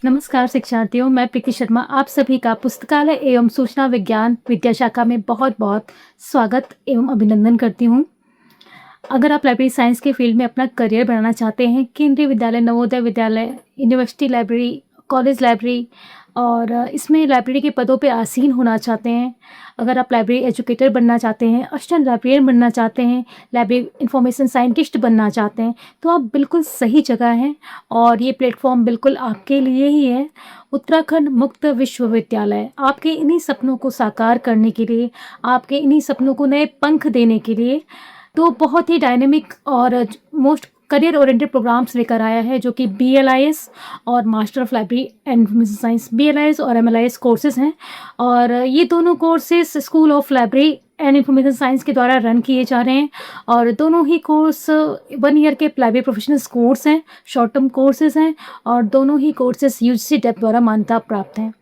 नमस्कार शिक्षार्थियों, मैं प्रीति शर्मा आप सभी का पुस्तकालय एवं सूचना विज्ञान विद्या शाखा में बहुत-बहुत स्वागत एवं अभिनंदन करती हूँ। अगर आप लाइब्रेरी साइंस के फील्ड में अपना करियर बनाना चाहते हैं, केंद्रीय विद्यालय, Navodaya Vidyalaya, university library, college library और इसमें लाइब्रेरी के पदों पे आसीन होना चाहते हैं, अगर आप लाइब्रेरी एजुकेटर बनना चाहते हैं, असिस्टेंट लाइब्रेरियन बनना चाहते हैं, लाइब्रेरी इंफॉर्मेशन साइंटिस्ट बनना चाहते हैं, तो आप बिल्कुल सही जगह हैं और ये प्लेटफॉर्म बिल्कुल आपके लिए ही है। उत्तराखंड मुक्त विश्वविद्यालय आपके इन्हीं सपनों को साकार करने के लिए, आपके इन्हीं सपनों को नए पंख देने के लिए तो बहुत ही डायनेमिक और मोस्ट करियर ओरिएंटेड प्रोग्राम्स लेकर आया है, जो कि BLIS और master of library and information science BLIS और MLIS कोर्सेज हैं। और ये दोनों courses school of library and information science के द्वारा रन किए जा रहे हैं और दोनों ही कोर्स 1 ईयर के लाइब्रेरी प्रोफेशनल्स कोर्स हैं, शॉर्ट टर्म कोर्सेज हैं और दोनों ही कोर्सेज UGC डेप द्वारा मान्यता प्राप्त हैं।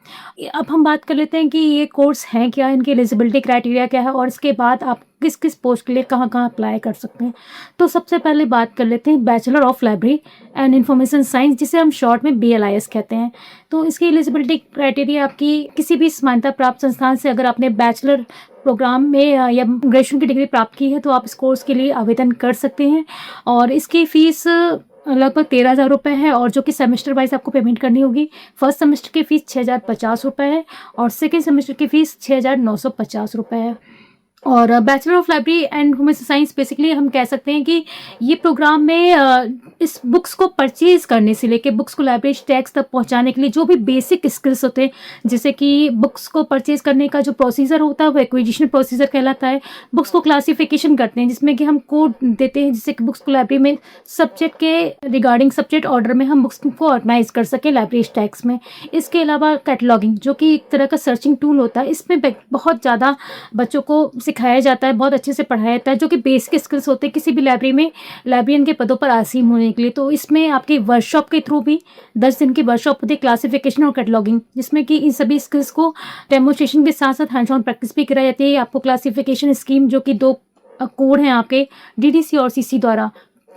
अब हम बात कर लेते हैं कि ये कोर्स हैं क्या, इनकी एलिजिबिलिटी क्राइटेरिया क्या है और इसके बाद आप किस किस पोस्ट के लिए कहाँ कहाँ अप्लाई कर सकते हैं। तो सबसे पहले बात कर लेते हैं bachelor of library and information science, जिसे हम शॉर्ट में BLIS कहते हैं। तो इसकी एलिजिबिलिटी क्राइटेरिया आपकी किसी भी मान्यता प्राप्त संस्थान से अगर आपने बैचलर प्रोग्राम में या ग्रेजुएशन की डिग्री प्राप्त की है तो आप इस कोर्स के लिए आवेदन कर सकते हैं और इसकी फ़ीस लगभग 13,000 रुपये है और जो कि सेमेस्टर वाइज आपको पेमेंट करनी होगी। फर्स्ट सेमेस्टर की फ़ीस 6,050 रुपये है और सेकेंड सेमेस्टर की फ़ीस 6,950 रुपये है। और bachelor of library and information science basically हम कह सकते हैं कि ये प्रोग्राम में इस बुक्स को परचेज करने से लेके बुक्स को लाइब्रेरी टैक्स तक पहुंचाने के लिए जो भी बेसिक स्किल्स होते हैं, जैसे कि बुक्स को परचेज करने का जो प्रोसीजर होता है वो एक्विजिशन प्रोसीजर कहलाता है। बुक्स को क्लासिफिकेशन करते हैं जिसमें कि हम कोड देते हैं जिससे कि बुक्स को लाइब्रेरी में सब्जेक्ट के रिगार्डिंग सब्जेक्ट ऑर्डर में हम बुक्स को ऑर्गेनाइज कर सकें लाइब्रेरी टैक्स में। इसके अलावा कैटलॉगिंग जो कि एक तरह का सर्चिंग टूल होता है, इसमें बहुत ज़्यादा बच्चों को सिखाया जाता है, बहुत अच्छे से पढ़ाया जाता है, जो कि बेसिक स्किल्स होते हैं किसी भी लाइब्रेरी में लाइब्रेरियन के पदों पर आसीन होने के लिए। तो इसमें आपकी वर्कशॉप के थ्रू भी 10 दिन की वर्कशॉप होती है, क्लासिफिकेशन और कैटलॉगिंग, जिसमें कि इन सभी स्किल्स को डेमोस्ट्रेशन के साथ साथ हैंड्स ऑन प्रैक्टिस भी कराई जाती है। आपको क्लासिफिकेशन स्कीम जो कि 2 कोड हैं आपके DDC और CC द्वारा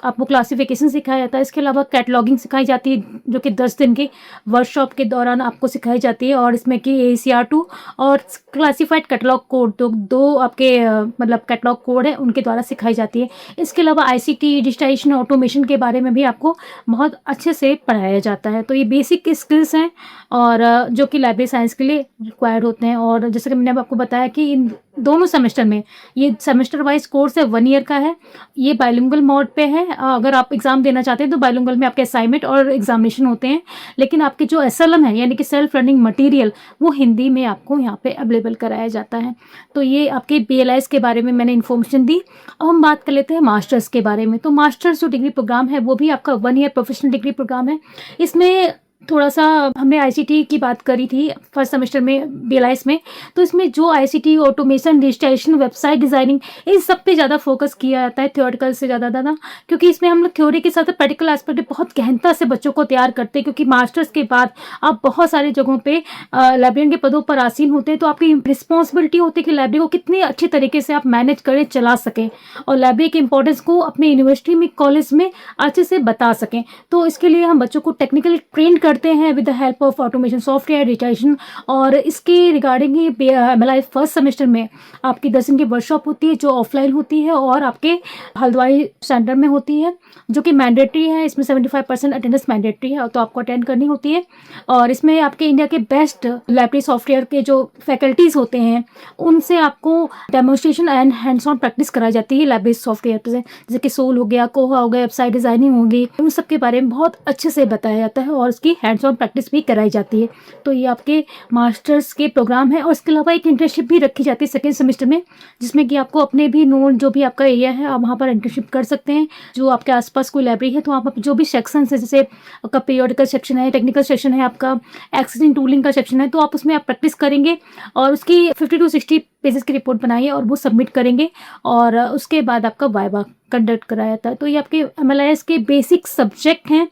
आपको क्लासिफिकेशन सिखाया जाता है। इसके अलावा कैटलॉगिंग सिखाई जाती है जो कि 10 दिन की वर्कशॉप के दौरान आपको सिखाई जाती है और इसमें कि ACR2 और क्लासिफाइड कैटलॉग कोड तो 2 आपके मतलब कैटलॉग कोड है उनके द्वारा सिखाई जाती है। इसके अलावा ICT डिजिटाइजेशन ऑटोमेशन के बारे में भी आपको बहुत अच्छे से पढ़ाया जाता है। तो ये बेसिक स्किल्स हैं और जो कि लाइब्रेरी साइंस के लिए रिक्वायर्ड होते हैं। और जैसे कि मैंने आपको बताया कि इन दोनों सेमेस्टर में, ये सेमेस्टर वाइज कोर्स है, 1 ईयर का है, ये बाइलिंगुअल मोड पे है। अगर आप एग्जाम देना चाहते हैं तो बाइलिंगुअल में आपके असाइनमेंट और एग्जामिनेशन होते हैं, लेकिन आपके जो SLM है यानी कि सेल्फ लर्निंग मटेरियल वो हिंदी में आपको यहाँ पे अवेलेबल कराया जाता है। तो ये आपके BLIS के बारे में मैंने इन्फॉर्मेशन दी। अब हम बात कर लेते हैं मास्टर्स के बारे में। तो मास्टर्स जो डिग्री प्रोग्राम है वो भी आपका 1 ईयर प्रोफेशनल डिग्री प्रोग्राम है। इसमें थोड़ा सा हमने ICT की बात करी थी फर्स्ट सेमेस्टर में BLIS में, तो इसमें जो ICT automation, digitization, website designing, इन सब पे ज़्यादा फोकस किया जाता है थ्योरेटिकल से ज़्यादा, क्योंकि इसमें हम लोग थ्योरी के साथ प्रैक्टिकल एस्पेक्ट बहुत गहनता से बच्चों को तैयार करते हैं। क्योंकि मास्टर्स के बाद आप बहुत सारी जगहों पे लाइब्रेरियन के पदों पर आसीन होते हैं, तो आपकी रिस्पॉन्सिबिलिटी होती है कि लाइब्रेरी को कितने अच्छे तरीके से आप मैनेज करें, चला सकें और लाइब्रेरी की इंपॉर्टेंस को अपने यूनिवर्सिटी में, कॉलेज में अच्छे से बता सकें। तो इसके लिए हम बच्चों को टेक्निकली ट्रेन करते हैं with the help of automation software, digitization. और इसके रिगार्डिंग ही MLIS फर्स्ट सेमेस्टर में आपकी 10 दिन की वर्कशॉप होती है जो ऑफलाइन होती है और आपके हल्द्वानी सेंटर में होती है, जो कि मैंडेटरी है। इसमें 75% अटेंडेंस मैंडेटरी है तो आपको अटेंड करनी होती है। और इसमें आपके इंडिया के बेस्ट लाइब्रेरी सॉफ्टवेयर के जो फैकल्टीज होते हैं उनसे आपको demonstration and hands on practice कराई जाती है लाइब्रेरी सॉफ्टवेयर से, जैसे कि सोल हो गया, कोहा हो गया, वेबसाइट डिजाइनिंग होगी, उन सब के बारे में बहुत अच्छे से बताया जाता है और उसकी हैंड्स ऑन प्रैक्टिस भी कराई जाती है। तो ये आपके मास्टर्स के प्रोग्राम है। और इसके अलावा एक इंटर्नशिप भी रखी जाती है सेकेंड सेमेस्टर में, जिसमें कि आपको अपने भी नोन जो भी आपका एरिया है आप वहाँ पर इंटर्नशिप कर सकते हैं। जो आपके आसपास कोई लाइब्रेरी है तो आप जो भी सेक्शन है, जैसे आपका पीरियोडिकल सेक्शन है, टेक्निकल सेक्शन है, आपका एक्सेसिंग टूलिंग का सेक्शन है, तो आप उसमें आप प्रैक्टिस करेंगे और उसकी 50 to 60 पेजेस की रिपोर्ट बनाइए और वो सबमिट करेंगे और उसके बाद आपका वाइवा कंडक्ट कराया जाता है। तो ये आपके MLIS के बेसिक सब्जेक्ट हैं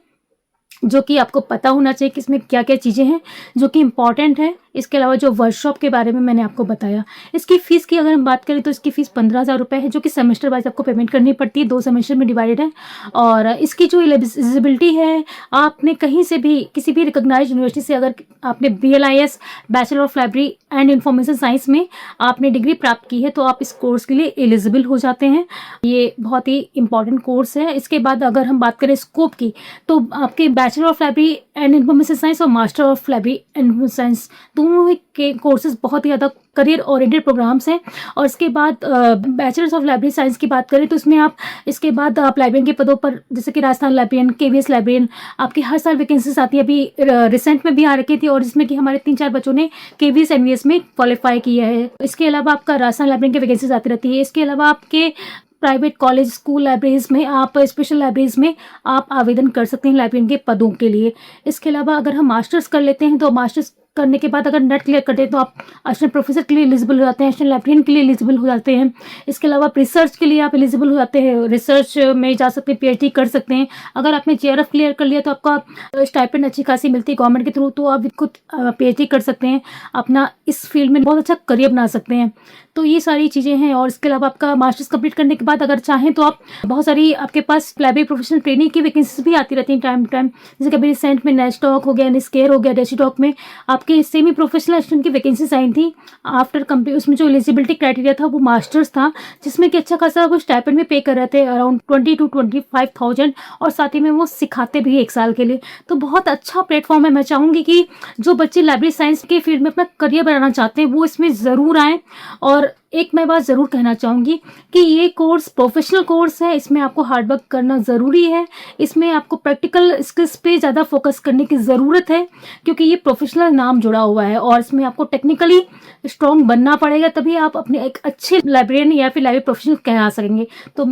जो कि आपको पता होना चाहिए कि इसमें क्या-क्या चीज़ें हैं जो कि इम्पॉर्टेंट है। इसके अलावा जो वर्कशॉप के बारे में मैंने आपको बताया। इसकी फ़ीस की अगर हम बात करें तो इसकी फ़ीस 15,000 रुपए है, जो कि सेमेस्टर वाइज़ आपको पेमेंट करनी पड़ती है, 2 सेमेस्टर में डिवाइडेड है। और इसकी जो एलिजिबिलिटी है, आपने कहीं से भी किसी भी रिकॉग्नाइज्ड यूनिवर्सिटी से अगर आपने BLIS bachelor of library and information science में आपने डिग्री प्राप्त की है तो आप इस कोर्स के लिए एलिजिबल हो जाते हैं। ये बहुत ही इम्पॉर्टेंट कोर्स है। इसके बाद अगर हम बात करें स्कोप की, तो आपके bachelor of library and information science और master of library and information science दोनों ही के कोर्सेज बहुत ही ज़्यादा करियर ओरिएंटेड प्रोग्राम्स हैं। और इसके बाद बैचलर्स ऑफ लाइब्रेरी साइंस की बात करें तो इसमें आप इसके बाद आप लाइब्रेरियन के पदों पर, जैसे कि राजस्थान लाइब्रेरियन, KVS लाइब्रेरियन, आपकी हर साल वैकेंसीज आती है। अभी रिसेंट में भी आ रखी थी और जिसमें कि हमारे 3-4 बच्चों ने KVS NVS में क्वालिफाई किया है। इसके अलावा आपका राजस्थान लाइब्रेरियन की वैकेंसीज आती रहती है। इसके अलावा आपके प्राइवेट कॉलेज, स्कूल लाइब्रेरीज में आप स्पेशल लाइब्रेरीज में आप आवेदन कर सकते हैं लाइब्रेरियन के पदों के लिए। इसके अलावा अगर हम मास्टर्स कर लेते हैं तो मास्टर्स करने के बाद अगर नेट क्लियर करते हैं तो आप असिस्टेंट प्रोफेसर के लिए एलिजिबल हो जाते हैं, असिस्टेंट लाइब्रेरियन के लिए एलिजिबल हो जाते हैं। इसके अलावा आप रिसर्च के लिए आप एलिजिबल हो जाते हैं, रिसर्च में जा सकते हैं, PhD कर सकते हैं। अगर आपने JRF क्लियर कर लिया तो आपका स्टाइपेंड अच्छी खासी मिलती है गवर्नमेंट के थ्रू, तो आप खुद PhD कर सकते हैं, अपना इस फील्ड में बहुत अच्छा करियर बना सकते हैं। तो ये सारी चीज़ें हैं। और इसके अलावा आपका मास्टर्स कंप्लीट करने के बाद अगर चाहें तो आप बहुत सारी आपके पास लाइब्रेरी प्रोफेशनल ट्रेनिंग की वैकेंसीज भी आती रहती हैं टाइम टू टाइम। जैसे कि अभी रिसेंट में नेस्टॉक हो गया, निस्केयर हो गया, डेसीटॉक में आपके सेमी प्रोफेशनल असिस्टेंट की वैकेंसीज आई थी आफ्टर कंप्लीट। उसमें जो एलिजिबिलिटी क्राइटेरिया था वो मास्टर्स था, जिसमें कि अच्छा खासा वो स्टाइपेंड भी पे कर रहे थे, अराउंड 20 to 25,000, और साथ ही में वो सिखाते भी 1 साल के लिए। तो बहुत अच्छा प्लेटफॉर्म है। मैं चाहूँगी कि जो बच्चे लाइब्रेरी साइंस के फील्ड में अपना करियर बनाना चाहते हैं वो इसमें ज़रूर आएँ। और एक मैं बात ज़रूर कहना चाहूँगी कि ये कोर्स प्रोफेशनल कोर्स है, इसमें आपको हार्ड वर्क करना ज़रूरी है। इसमें आपको प्रैक्टिकल स्किल्स पे ज़्यादा फोकस करने की ज़रूरत है, क्योंकि ये प्रोफेशनल नाम जुड़ा हुआ है और इसमें आपको टेक्निकली स्ट्रॉन्ग बनना पड़ेगा, तभी आप अपने एक अच्छे लाइब्रेरियन या फिर लाइब्रेरी प्रोफेशनल कहा सकेंगे। तो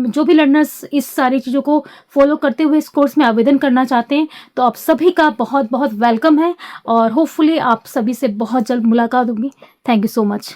जो भी लर्नर्स इस सारी चीज़ों को फॉलो करते हुए इस कोर्स में आवेदन करना चाहते हैं तो आप सभी का बहुत बहुत वेलकम है और होपफुली आप सभी से बहुत जल्द मुलाकात होगी। Thank you so much.